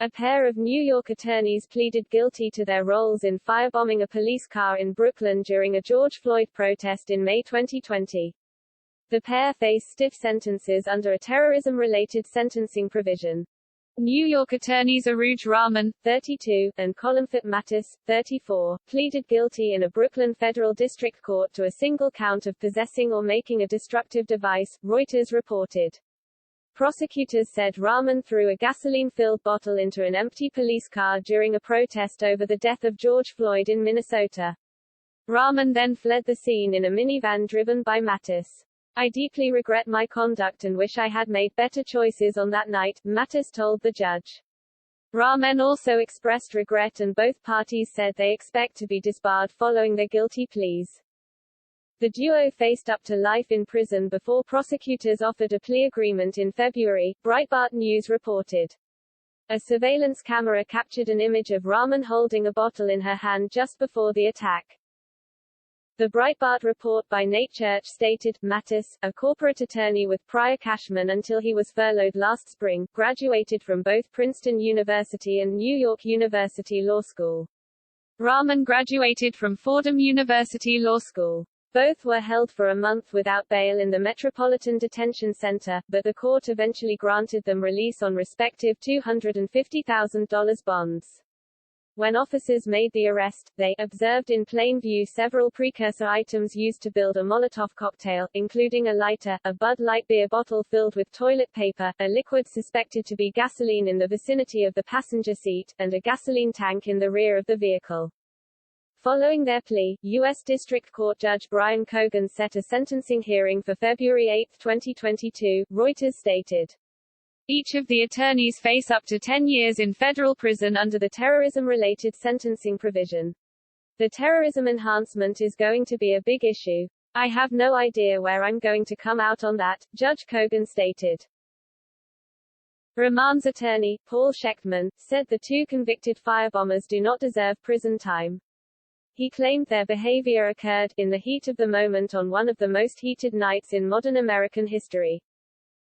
A pair of New York attorneys pleaded guilty to their roles in firebombing a police car in Brooklyn during a George Floyd protest in May 2020. The pair face stiff sentences under a terrorism-related sentencing provision. New York attorneys Aruj Rahman, 32, and Columfit Mattis, 34, pleaded guilty in a Brooklyn federal district court to a single count of possessing or making a destructive device, Reuters reported. Prosecutors said Rahman threw a gasoline-filled bottle into an empty police car during a protest over the death of George Floyd in Minnesota. Rahman then fled the scene in a minivan driven by Mattis. "I deeply regret my conduct and wish I had made better choices on that night," Mattis told the judge. Rahman also expressed regret, and both parties said they expect to be disbarred following their guilty pleas. The duo faced up to life in prison before prosecutors offered a plea agreement in February, Breitbart News reported. A surveillance camera captured an image of Rahman holding a bottle in her hand just before the attack. The Breitbart report by Nate Church stated, Mattis, a corporate attorney with prior Cashman until he was furloughed last spring, graduated from both Princeton University and New York University Law School. Rahman graduated from Fordham University Law School. Both were held for a month without bail in the Metropolitan Detention Center, but the court eventually granted them release on respective $250,000 bonds. When officers made the arrest, they observed in plain view several precursor items used to build a Molotov cocktail, including a lighter, a Bud Light beer bottle filled with toilet paper, a liquid suspected to be gasoline in the vicinity of the passenger seat, and a gasoline tank in the rear of the vehicle. Following their plea, U.S. District Court Judge Brian Cogan set a sentencing hearing for February 8, 2022, Reuters stated. Each of the attorneys face up to 10 years in federal prison under the terrorism-related sentencing provision. The terrorism enhancement is going to be a big issue. I have no idea where I'm going to come out on that, Judge Cogan stated. Rahman's attorney, Paul Shechtman, said the two convicted firebombers do not deserve prison time. He claimed their behavior occurred, in the heat of the moment on one of the most heated nights in modern American history.